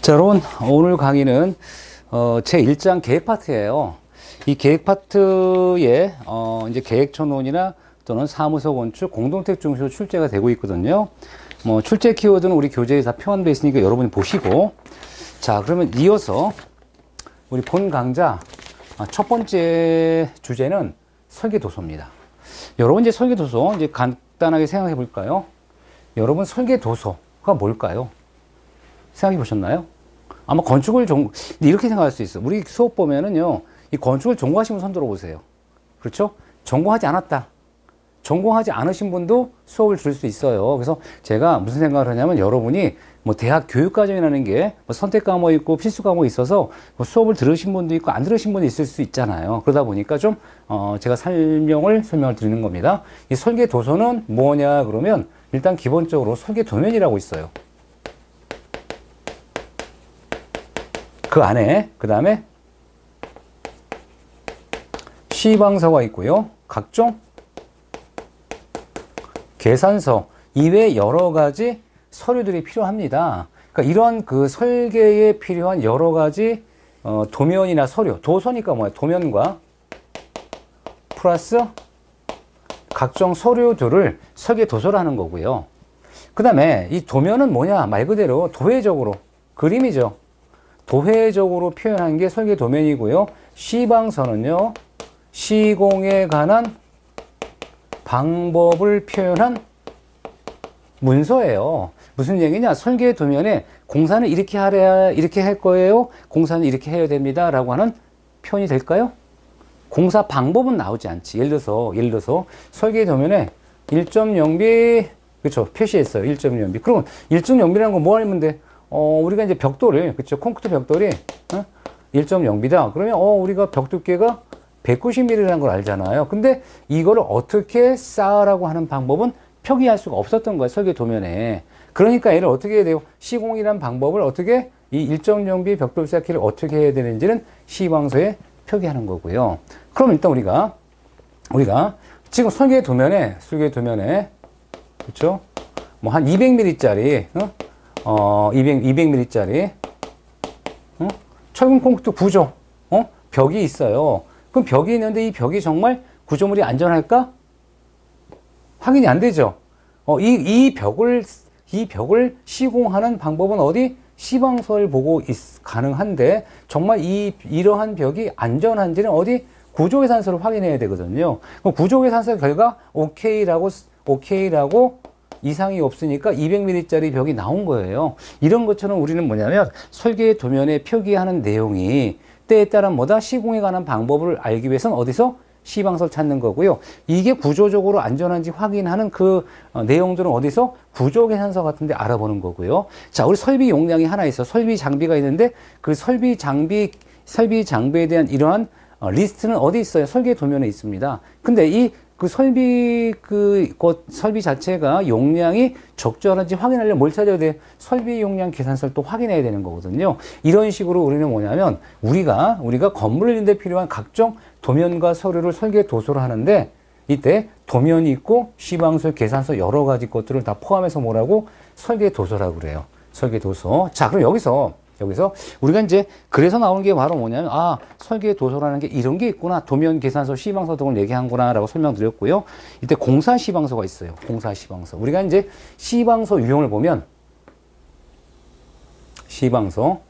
자, 여러분, 오늘 강의는 제 1장 계획 파트예요. 이 계획 파트에 이제 계획촌론이나 또는 사무소 건축, 공동택 중심으로 출제가 되고 있거든요. 뭐 출제 키워드는 우리 교재에 다 표현되어 있으니까 여러분이 보시고, 자, 그러면 이어서 우리 본 강좌 첫 번째 주제는 설계도서입니다. 여러분, 이제 설계도서 이제 간단하게 생각해 볼까요? 여러분, 설계도서가 뭘까요? 생각해 보셨나요? 아마 건축을 이렇게 생각할 수 있어. 우리 수업 보면은요, 이 건축을 전공하신 분 손 들어보세요. 그렇죠? 전공하지 않았다. 전공하지 않으신 분도 수업을 들을 수 있어요. 그래서 제가 무슨 생각을 하냐면, 여러분이 뭐 대학 교육과정이라는 게 뭐 선택 과목이 있고 필수 과목이 있어서 뭐 수업을 들으신 분도 있고 안 들으신 분도 있을 수 있잖아요. 그러다 보니까 좀 제가 설명을 드리는 겁니다. 이 설계 도서는 뭐냐 그러면, 일단 기본적으로 설계 도면이라고 있어요. 그 안에 그 다음에 시방서가 있고요. 각종 계산서 이외에 여러 가지 서류들이 필요합니다. 그러니까 이런 그 설계에 필요한 여러 가지 도면이나 서류, 도서니까 뭐야? 도면과 플러스 각종 서류들을 설계 도서라는 거고요. 그 다음에 이 도면은 뭐냐? 말 그대로 도회적으로 그림이죠. 도회적으로 표현한 게 설계 도면이고요. 시방서는요, 시공에 관한 방법을 표현한 문서예요. 무슨 얘기냐? 설계 도면에 공사는 이렇게 하래야 이렇게 할 거예요. 공사는 이렇게 해야 됩니다. 라고 하는 표현이 될까요? 공사 방법은 나오지 않지. 예를 들어서 설계 도면에 1.0비 그렇죠. 표시했어요. 1.0비. 그러면 1.0비라는 건 뭐 하면 돼? 우리가 이제 벽돌을, 그쵸. 콘크리트 벽돌이, 1.0비다. 그러면, 우리가 벽 두께가 190mm라는 걸 알잖아요. 근데 이거를 어떻게 쌓으라고 하는 방법은 표기할 수가 없었던 거예요. 설계 도면에. 그러니까 얘를 어떻게 해야 돼요? 시공이란 방법을 어떻게, 이 1.0비 벽돌 쌓기를 어떻게 해야 되는지는 시방서에 표기하는 거고요. 그럼 일단 우리가 지금 설계 도면에, 그쵸. 뭐 한 200mm짜리, 200mm짜리 철근 콘크리트 구조 벽이 있어요. 그럼 벽이 있는데 이 벽이 정말 구조물이 안전할까? 확인이 안 되죠. 이 벽을 시공하는 방법은 어디? 시방서를 보고 가능한데, 정말 이러한 벽이 안전한지는 어디? 구조계산서를 확인해야 되거든요. 그럼 구조계산서 결과 오케이라고 이상이 없으니까 200mm짜리 벽이 나온 거예요. 이런 것처럼 우리는 뭐냐면, 설계 도면에 표기하는 내용이 때에 따라 뭐다? 시공에 관한 방법을 알기 위해서는 어디서? 시방서를 찾는 거고요. 이게 구조적으로 안전한지 확인하는 그 내용들은 어디서? 구조계산서 같은 데 알아보는 거고요. 자, 우리 설비 용량이 하나 있어. 설비 장비가 있는데, 그 설비 장비에 대한 이러한 리스트는 어디 있어요? 설계 도면에 있습니다. 근데 설비 자체가 용량이 적절한지 확인하려면 뭘 찾아야 돼? 설비 용량 계산서를 또 확인해야 되는 거거든요. 이런 식으로 우리는 뭐냐면, 우리가 건물을 짓는 데 필요한 각종 도면과 서류를 설계 도서로 하는데, 이때 도면이 있고 시방서, 계산서 여러 가지 것들을 다 포함해서 뭐라고? 설계 도서라고 그래요. 설계 도서. 자, 그럼 여기서 우리가 이제 그래서 나오는 게 바로 뭐냐면, 설계 도서라는 게 이런 게 있구나. 도면, 계산서, 시방서 등을 얘기한구나 라고 설명드렸고요. 이때 공사 시방서가 있어요. 공사 시방서. 우리가 이제 시방서 유형을 보면, 시방서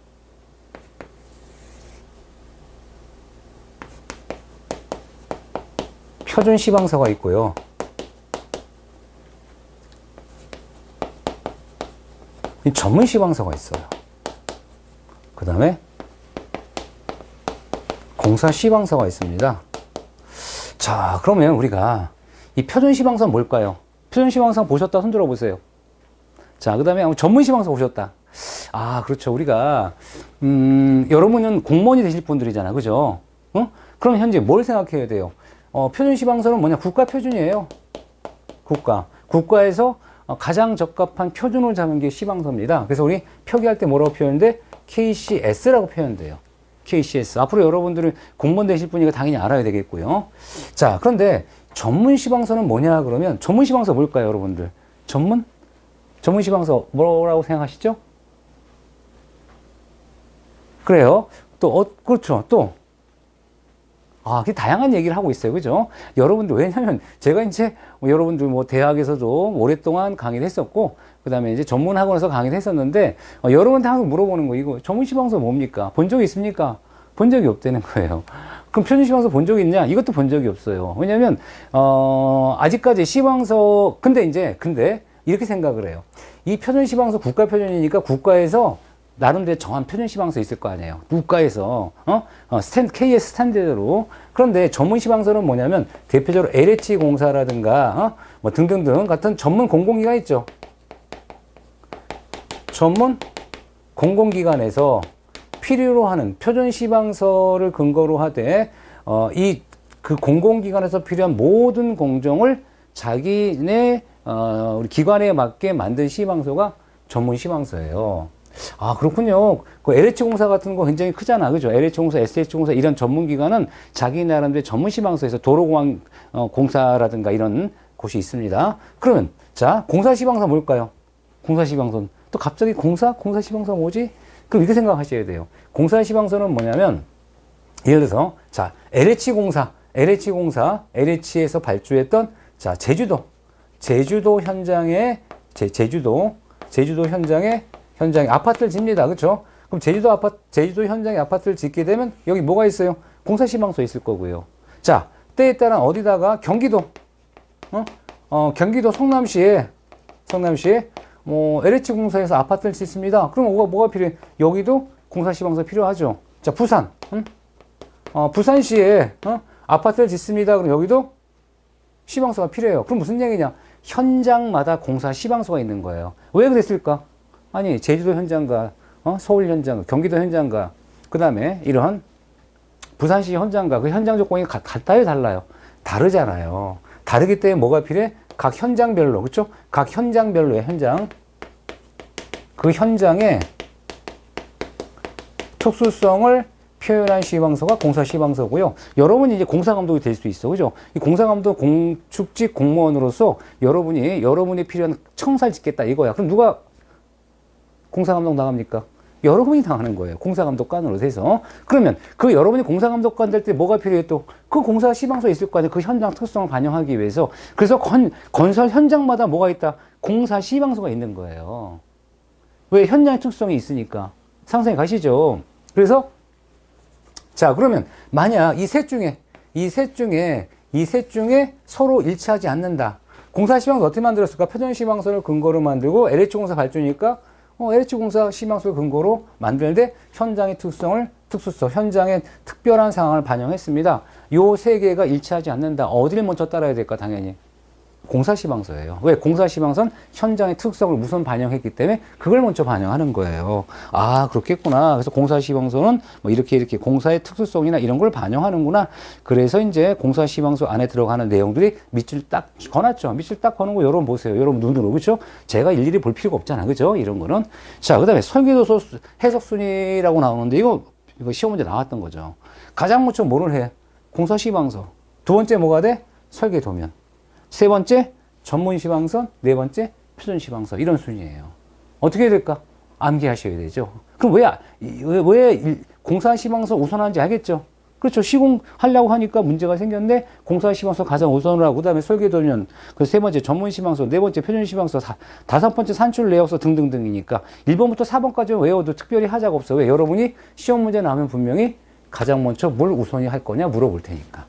표준 시방서가 있고요. 전문 시방서가 있어요. 그 다음에 공사 시방서가 있습니다. 자, 그러면 우리가 이 표준 시방서는 뭘까요? 표준 시방서 보셨다? 손 들어보세요. 자, 그 다음에 전문 시방서 보셨다. 그렇죠. 우리가 여러분은 공무원이 되실 분들이잖아. 그죠? 그럼 현재 뭘 생각해야 돼요? 표준 시방서는 뭐냐? 국가 표준이에요. 국가에서 가장 적합한 표준을 잡은 게 시방서입니다. 그래서 우리 표기할 때 뭐라고 표현돼? KCS라고 표현돼요. KCS. 앞으로 여러분들은 공무원 되실 분이니까 당연히 알아야 되겠고요. 자, 그런데 전문 시방서는 뭐냐 그러면, 전문 시방서 뭘까요, 여러분들? 전문 시방서 뭐라고 생각하시죠? 그래요. 또, 그렇죠. 또. 그 다양한 얘기를 하고 있어요. 그죠? 여러분들, 왜냐면, 제가 이제, 여러분들 뭐, 대학에서도 오랫동안 강의를 했었고, 그 다음에 이제 전문 학원에서 강의를 했었는데, 여러분한테 항상 물어보는 거, 이거 전문시방서 뭡니까? 본 적이 있습니까? 본 적이 없다는 거예요. 그럼 표준시방서 본 적이 있냐? 이것도 본 적이 없어요. 왜냐면, 아직까지 시방서, 근데, 이렇게 생각을 해요. 이 표준시방서 국가표준이니까 국가에서 나름대로 정한 표준시방서 있을 거 아니에요. 국가에서, KS 스탠드로. 그런데 전문시방서는 뭐냐면, 대표적으로 LH공사라든가, 뭐 등등등 같은 전문 공공기관 있죠. 전문 공공기관에서 필요로 하는 표준시방서를 근거로 하되, 그 공공기관에서 필요한 모든 공정을 자기네, 우리 기관에 맞게 만든 시방서가 전문시방서예요. 그렇군요. 그 LH공사 같은 거 굉장히 크잖아. 그죠? LH공사, SH공사 이런 전문기관은 자기 나름대로 전문시방서에서 도로공항 공사라든가 이런 곳이 있습니다. 그러면, 자, 공사시방서 뭘까요? 공사시방서는. 또 갑자기 공사시방서 뭐지? 그럼 이렇게 생각하셔야 돼요. 공사시방서는 뭐냐면, 예를 들어서, 자, LH에서 발주했던, 자, 제주도 현장에, 현장에 아파트를 짓니다. 그렇죠? 그럼 제주도 현장에 아파트를 짓게 되면 여기 뭐가 있어요? 공사시방서 있을 거고요. 자, 때에 따라 어디다가 경기도 성남시에 LH공사에서 아파트를 짓습니다. 그럼 뭐가 필요해? 여기도 공사시방서 필요하죠. 자, 부산시에 아파트를 짓습니다. 그럼 여기도 시방서가 필요해요. 그럼 무슨 얘기냐? 현장마다 공사시방서가 있는 거예요. 왜 그랬을까? 아니, 제주도 현장과 서울 현장, 경기도 현장과 그 다음에 이런 부산시 현장과 그 현장 조건이 같아요, 달라요? 다르잖아요. 다르기 때문에 뭐가 필요해? 각 현장별로, 그렇죠? 각 현장별로의 그 현장의 특수성을 표현한 시방서가 공사시방서고요. 여러분이 이제 공사감독이 될 수 있어. 그죠? 이 공사감독 공축직 공무원으로서 여러분이 필요한 청사를 짓겠다 이거야. 그럼 누가 공사감독 나갑니까? 여러분이 당하는 거예요. 공사감독관으로 해서. 그러면 그 여러분이 공사감독관 될 때 뭐가 필요해 또? 그 공사시방서 있을 거 아니에요. 그 현장 특성을 반영하기 위해서. 그래서 건설 현장마다 뭐가 있다? 공사시방서가 있는 거예요. 왜? 현장의 특성이 있으니까. 상상해 가시죠. 그래서 자, 그러면 만약 이 셋 중에 서로 일치하지 않는다. 공사시방서 어떻게 만들었을까? 표준시방서를 근거로 만들고 LH공사 발주니까 LH공사 시방서 근거로 만드는데 현장의 특수성, 현장의 특별한 상황을 반영했습니다. 요 세 개가 일치하지 않는다. 어디를 먼저 따라야 될까? 당연히 공사시방서예요. 왜? 공사시방서는 현장의 특성을 우선 반영했기 때문에 그걸 먼저 반영하는 거예요. 그렇겠구나. 그래서 공사시방서는 뭐 이렇게 공사의 특수성이나 이런 걸 반영하는구나. 그래서 이제 공사시방서 안에 들어가는 내용들이 밑줄 딱 거놨죠. 밑줄 딱 거는 거 여러분 보세요. 여러분 눈으로. 그렇죠? 제가 일일이 볼 필요가 없잖아. 그죠? 이런 거는. 자, 그다음에 설계도서 해석순위라고 나오는데 이거 시험 문제 나왔던 거죠. 가장 먼저 뭐를 해? 공사시방서. 두 번째 뭐가 돼? 설계도면. 세 번째 전문시방서, 네 번째 표준시방서. 이런 순위예요. 어떻게 해야 될까? 암기하셔야 되죠. 그럼 왜 공사시방서 우선하는지 알겠죠? 그렇죠. 시공하려고 하니까 문제가 생겼는데 공사시방서 가장 우선을 하고 그다음에 설계도면 그 세 번째 전문시방서, 네 번째 표준시방서, 다섯 번째 산출 내역서 등등등이니까 1번부터 4번까지 외워도 특별히 하자가 없어. 왜? 여러분이 시험 문제 나오면 분명히 가장 먼저 뭘 우선히 할 거냐 물어볼 테니까.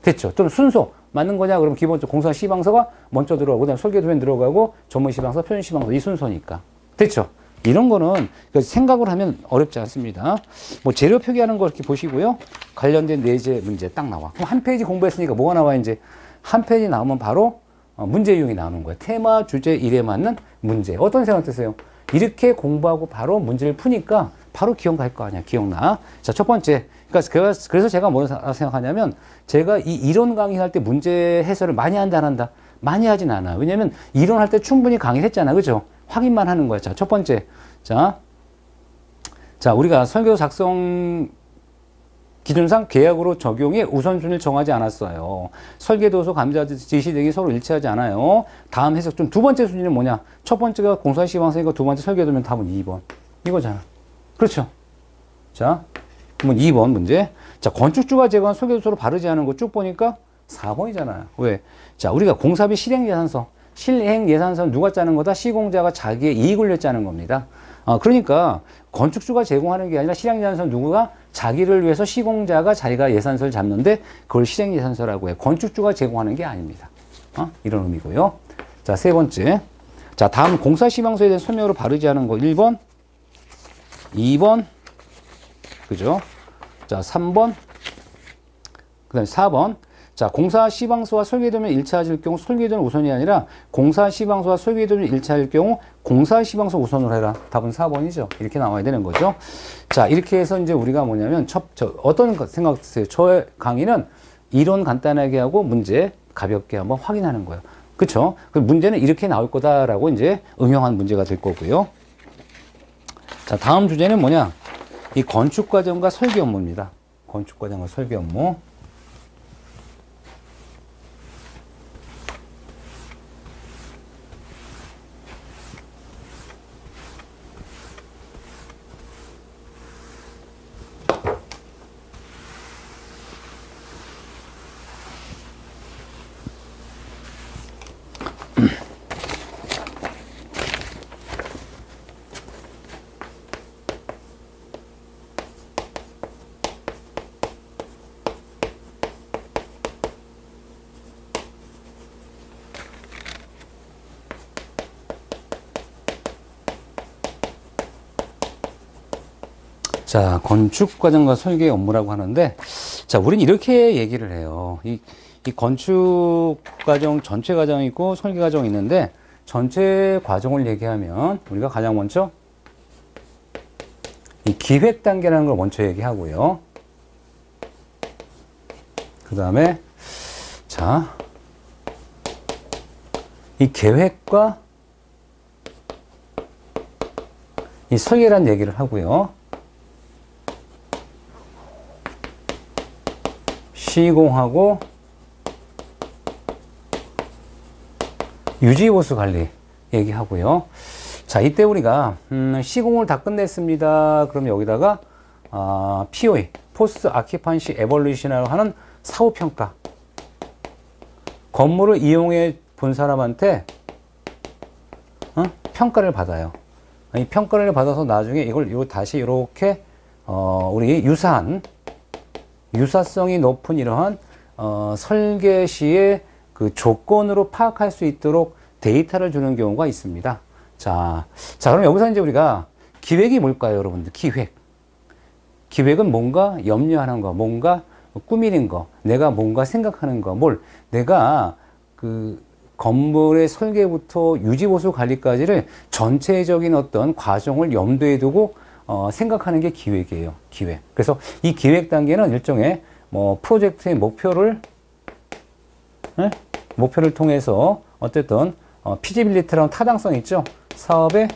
됐죠? 좀 순서 맞는 거냐? 그럼 기본적으로 공사시방서가 먼저 들어가고 그다음에 설계도면 들어가고 전문시방서, 표준시방서 이 순서니까. 됐죠? 이런 거는 생각을 하면 어렵지 않습니다. 뭐 재료 표기하는 거 이렇게 보시고요. 관련된 내재 문제 딱 나와. 그럼 한 페이지 공부했으니까 뭐가 나와? 이제 한 페이지 나오면 바로 문제 유형이 나오는 거예요. 테마, 주제, 일에 맞는 문제. 어떤 생각 드세요? 이렇게 공부하고 바로 문제를 푸니까 바로 기억날 거 아니야. 기억나. 자, 첫 번째. 그래서 제가 뭘 생각하냐면 제가 이 이론 강의할 때 문제 해설을 많이 한다 안 한다? 많이 하진 않아. 왜냐면 이론할 때 충분히 강의를 했잖아. 그죠? 확인만 하는 거야. 자, 첫 번째. 자, 우리가 설계도 작성 기준상 계약으로 적용해 우선순위를 정하지 않았어요. 설계도서 감자 지시 등이 서로 일치하지 않아요. 다음 해석 중 두 번째 순위는 뭐냐? 첫 번째가 공사시방서니까 두 번째 설계도면 답은 2번. 이거잖아. 그렇죠? 자, 그러면 2번 문제. 자, 건축주가 제공한 설계도서를 바르지 않은 거 쭉 보니까 4번이잖아요. 왜? 자, 우리가 공사비 실행예산서. 실행예산서는 누가 짜는 거다? 시공자가 자기의 이익을 위해 짜는 겁니다. 그러니까 건축주가 제공하는 게 아니라 실행예산서는 누구가? 자기를 위해서 시공자가 자기가 예산서를 잡는데 그걸 실행예산서라고 해. 건축주가 제공하는 게 아닙니다. 이런 의미고요. 자, 세 번째. 자, 다음 공사시방서에 대한 설명으로 바르지 않은 거 1번, 2번, 그죠? 자, 3번, 그 다음에 4번. 자, 공사시방서와 설계도면 일치할 경우 설계도는 우선이 아니라 공사시방서와 설계도면 일치할 경우 공사시방서 우선으로 해라. 답은 4번이죠. 이렇게 나와야 되는 거죠. 자, 이렇게 해서 이제 우리가 뭐냐면 어떤 생각 드세요? 저의 강의는 이론 간단하게 하고 문제 가볍게 한번 확인하는 거예요. 그쵸? 그 문제는 이렇게 나올 거다라고 이제 응용한 문제가 될 거고요. 자, 다음 주제는 뭐냐? 이 건축과정과 설계 업무입니다. 건축과정과 설계 업무. 자, 건축과정과 설계 업무라고 하는데, 자, 우린 이렇게 얘기를 해요. 이 건축과정 전체 과정이 있고 설계 과정이 있는데, 전체 과정을 얘기하면 우리가 가장 먼저 이 기획 단계라는 걸 먼저 얘기하고요. 그 다음에, 자, 이 계획과 이 설계라는 얘기를 하고요. 시공하고 유지보수 관리 얘기하고요. 자, 이때 우리가 시공을 다 끝냈습니다. 그럼 여기다가 POE, 포스트 아키판시 에볼루션이라고 하는 사후평가. 건물을 이용해 본 사람한테 평가를 받아요. 이 평가를 받아서 나중에 이걸 다시 이렇게 우리 유사성이 높은 이러한 설계 시의 그 조건으로 파악할 수 있도록 데이터를 주는 경우가 있습니다. 자, 그럼 여기서 이제 우리가 기획이 뭘까요, 여러분들? 기획은 뭔가 염려하는 거, 뭔가 꾸미는 거, 내가 뭔가 생각하는 거, 내가 그 건물의 설계부터 유지보수 관리까지를 전체적인 어떤 과정을 염두에 두고 생각하는 게 기획이에요. 기획. 그래서 이 기획 단계는 일종의 프로젝트의 목표를 통해서 어쨌든 피지빌리티라는 타당성 있죠. 사업의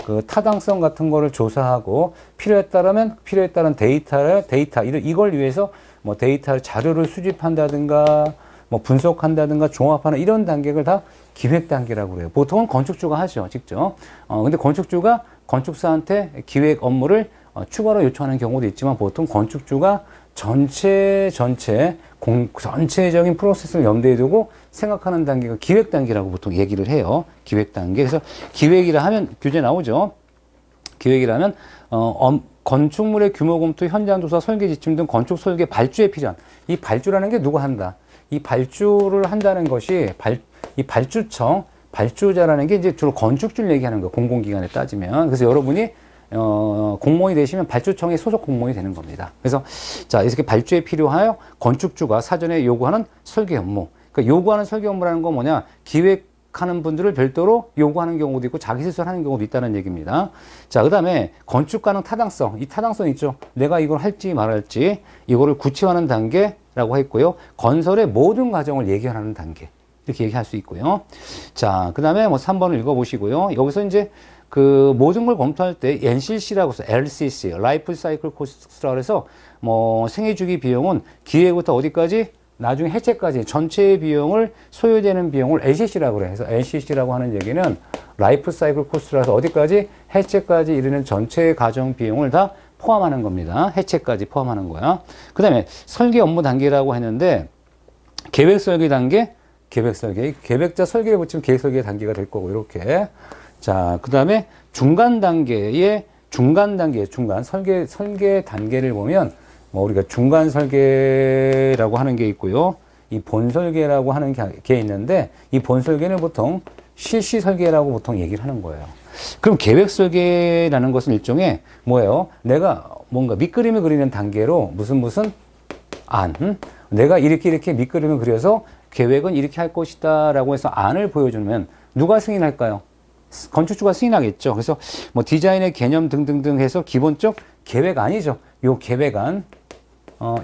그 타당성 같은 거를 조사하고 필요에 따른 데이터 이걸 위해서 데이터 자료를 수집한다든가 분석한다든가 종합하는 이런 단계를 다 기획 단계라고 그래요. 보통은 건축주가 하죠, 직접. 근데 건축주가 건축사한테 기획 업무를 추가로 요청하는 경우도 있지만 보통 건축주가 전체적인 프로세스를 염두에 두고 생각하는 단계가 기획 단계라고 보통 얘기를 해요. 기획 단계. 그래서 기획이라 하면 교재 나오죠. 기획이라면 건축물의 규모 검토, 현장 조사, 설계 지침 등 건축 설계 발주에 필요한 이 발주라는 게 누가 한다. 이 발주를 한다는 것이 이 발주자라는 게 이제 주로 건축주를 얘기하는 거예요. 공공기관에 따지면. 그래서 여러분이 공무원이 되시면 발주청의 소속 공무원이 되는 겁니다. 그래서 자, 이렇게 발주에 필요하여 건축주가 사전에 요구하는 설계 업무. 그러니까 요구하는 설계 업무라는 건 뭐냐? 기획하는 분들을 별도로 요구하는 경우도 있고 자기 스스로 하는 경우도 있다는 얘기입니다. 자, 그다음에 건축 가능 타당성. 이 타당성 있죠. 내가 이걸 할지 말할지 이거를 구체화하는 단계라고 했고요. 건설의 모든 과정을 예견하는 단계. 이렇게 얘기할 수 있고요. 자, 그 다음에 3번을 읽어보시고요. 여기서 이제 그 모든 걸 검토할 때 NCC라고 해서 LCC, 라이프 사이클 코스트라고 해서 생애주기 비용은 기획부터 어디까지? 나중에 해체까지 전체 비용을 소요되는 비용을 LCC라고 그래요. 그래서 LCC라고 하는 얘기는 라이프 사이클 코스트라서 어디까지? 해체까지 이르는 전체 과정 비용을 다 포함하는 겁니다. 해체까지 포함하는 거야. 그 다음에 설계 업무 단계라고 했는데 계획 설계 단계, 계획 설계, 계획자 설계를 붙이면 계획 설계 단계가 될 거고 이렇게. 자, 그 다음에 중간 단계 설계 단계를 보면 뭐 우리가 중간 설계라고 하는 게 있고요. 이 본 설계라고 하는 게 있는데 이 본 설계는 보통 실시 설계라고 보통 얘기를 하는 거예요. 그럼 계획 설계라는 것은 일종의 뭐예요? 내가 뭔가 밑그림을 그리는 단계로 무슨 내가 이렇게 밑그림을 그려서 계획은 이렇게 할 것이다 라고 해서 안을 보여주면 누가 승인할까요? 건축주가 승인하겠죠. 그래서 뭐 디자인의 개념 등등등 해서 기본적 계획안이죠. 요 계획안,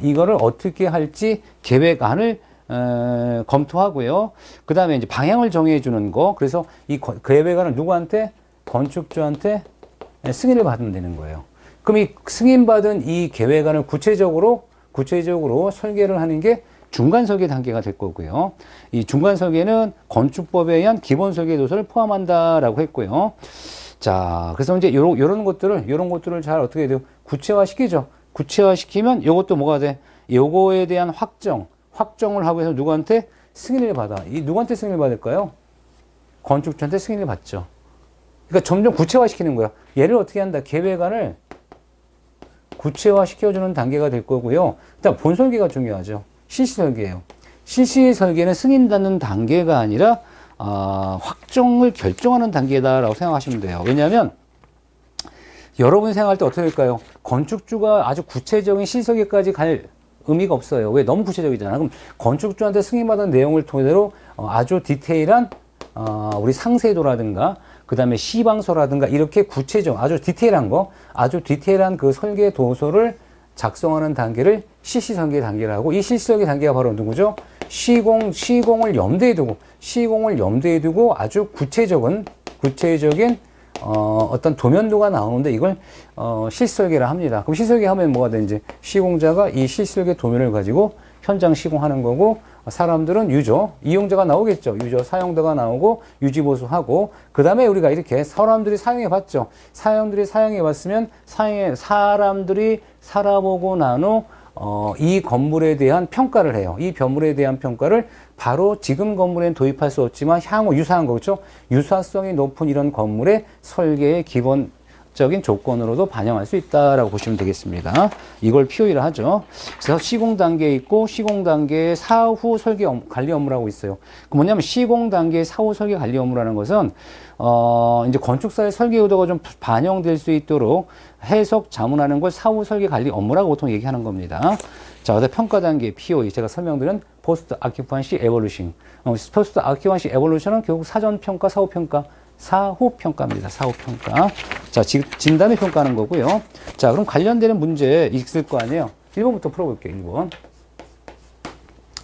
이거를 어떻게 할지 계획안을 검토하고요. 그 다음에 이제 방향을 정해주는 거. 그래서 이 계획안을 누구한테? 건축주한테 승인을 받으면 되는 거예요. 그럼 이 승인받은 이 계획안을 구체적으로 설계를 하는 게 중간 설계 단계가 될 거고요. 이 중간 설계는 건축법에 의한 기본 설계 도서를 포함한다라고 했고요. 자, 그래서 이제 요런 것들을 잘 어떻게 돼요? 구체화시키죠. 구체화시키면 요것도 뭐가 돼? 요거에 대한 확정을 하고 해서 누구한테 승인을 받아. 이 누구한테 승인을 받을까요? 건축주한테 승인을 받죠. 그러니까 점점 구체화시키는 거야. 얘를 어떻게 한다? 계획안을 구체화시켜주는 단계가 될 거고요. 일단 본 설계가 중요하죠. 실시 설계예요. 실시 설계는 승인받는 단계가 아니라 확정을 결정하는 단계다라고 생각하시면 돼요. 왜냐하면 여러분 생각할 때 어떻게 될까요? 건축주가 아주 구체적인 실설계까지 갈 의미가 없어요. 왜? 너무 구체적이잖아. 그럼 건축주한테 승인받은 내용을 토대로 아주 디테일한 우리 상세도라든가 그 다음에 시방서라든가 이렇게 아주 디테일한 그 설계 도서를 작성하는 단계를 실시 설계 단계라고. 이 실시 설계 단계가 바로 누구죠? 시공을 염두에 두고 아주 구체적인 어떤 도면도가 나오는데 이걸 실시 설계라 합니다. 그럼 실시 설계 하면 뭐가 되는지 시공자가 이 실시 설계 도면을 가지고 현장 시공하는 거고 사람들은 이용자가 나오겠죠. 사용자가 나오고 유지보수하고 그 다음에 우리가 이렇게 사람들이 사용해봤죠. 사람들이 사용해봤으면 사람들이 살아보고 난 후 이 건물에 대한 평가를 해요. 이 건물에 대한 평가를 바로 지금 건물에는 도입할 수 없지만 향후 유사한 거죠. 유사성이 높은 이런 건물의 설계의 기본적인 조건으로도 반영할 수 있다라고 보시면 되겠습니다. 이걸 POE라 하죠. 그래서 시공 단계에 있고 시공 단계의 사후 설계 관리 업무라고 있어요. 그 뭐냐면 시공 단계의 사후 설계 관리 업무라는 것은 이제 건축사의 설계 의도가 좀 반영될 수 있도록 해석, 자문하는 걸 사후 설계 관리 업무라고 보통 얘기하는 겁니다. 자, 그다음 평가 단계 POE 제가 설명드린 포스트 아큐판시 에볼루션. 포스트 아큐판시 에볼루션은 결국 사전 평가, 사후 평가, 사후 평가입니다. 사후 평가. 자, 진단을 평가하는 거고요. 자, 그럼 관련되는 문제 있을 거 아니에요. 1번부터 풀어볼게요. 1번.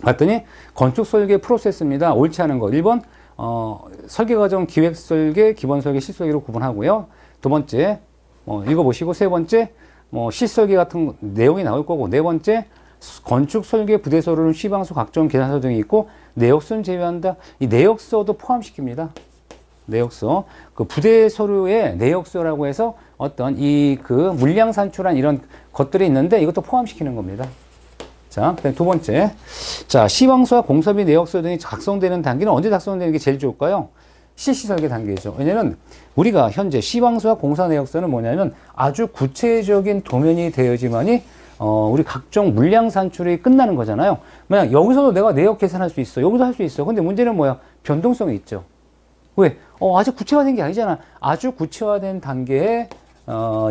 봤더니 건축 설계 프로세스입니다. 옳지 않은 거. 1번 설계 과정 기획 설계, 기본 설계, 실설계로 구분하고요. 두 번째 읽어보시고 세 번째 실설계 같은 내용이 나올 거고 네 번째 건축 설계 부대서로는 시방서 각종 계산서 등이 있고 내역서는 제외한다. 이 내역서도 포함시킵니다. 내역서 그 부대 서류에 내역서라고 해서 어떤 그 물량 산출한 이런 것들이 있는데 이것도 포함시키는 겁니다. 자, 그다음 두 번째. 자, 시방서와 공사비 내역서 등이 작성되는 단계는 언제 작성되는 게 제일 좋을까요? 실시 설계 단계죠. 왜냐면 우리가 현재 시방서와 공사 내역서는 뭐냐면 아주 구체적인 도면이 되어야지만이 우리 각종 물량 산출이 끝나는 거잖아요. 만약 여기서도 내가 내역 계산할 수 있어. 여기도 할 수 있어. 근데 문제는 뭐야? 변동성이 있죠. 왜? 아주 구체화된 게 아니잖아. 아주 구체화된 단계에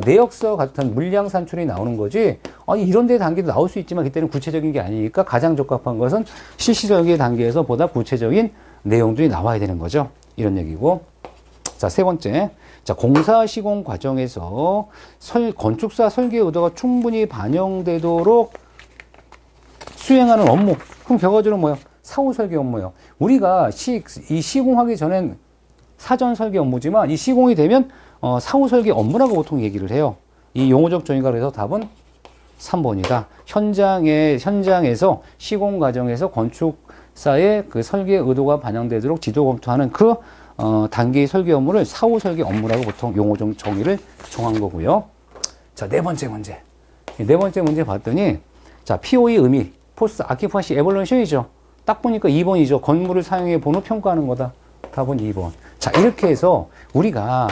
내역서 같은 물량 산출이 나오는 거지. 이런 데 단계도 나올 수 있지만 그때는 구체적인 게 아니니까 가장 적합한 것은 실시 설계 단계에서 보다 구체적인 내용들이 나와야 되는 거죠. 이런 얘기고. 자, 세 번째. 자, 공사 시공 과정에서 건축사 설계 의도가 충분히 반영되도록 수행하는 업무. 그럼 결과적으로 뭐예요? 사후 설계 업무예요. 우리가 이 시공하기 전엔 사전 설계 업무지만 이 시공이 되면 사후 설계 업무라고 보통 얘기를 해요. 이 용어적 정의가 그래서 답은 3번이다. 현장에서 시공 과정에서 건축사의 그 설계 의도가 반영되도록 지도 검토하는 그 단계의 설계 업무를 사후 설계 업무라고 보통 용어적 정의를 정한 거고요. 자, 네 번째 문제. 네 번째 문제 봤더니, 자, PO의 의미, 포스트 아키파시 에볼루션이죠. 딱 보니까 2번이죠. 건물을 사용해 본 후 평가하는 거다. 답은 2번. 자, 이렇게 해서 우리가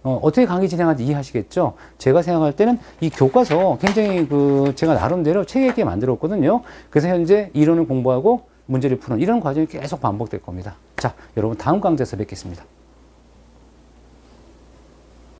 어떻게 강의 진행하는지 이해하시겠죠? 제가 생각할 때는 이 교과서 굉장히 제가 나름대로 책 읽게 만들었거든요. 그래서 현재 이론을 공부하고 문제를 푸는 이런 과정이 계속 반복될 겁니다. 자, 여러분 다음 강좌에서 뵙겠습니다.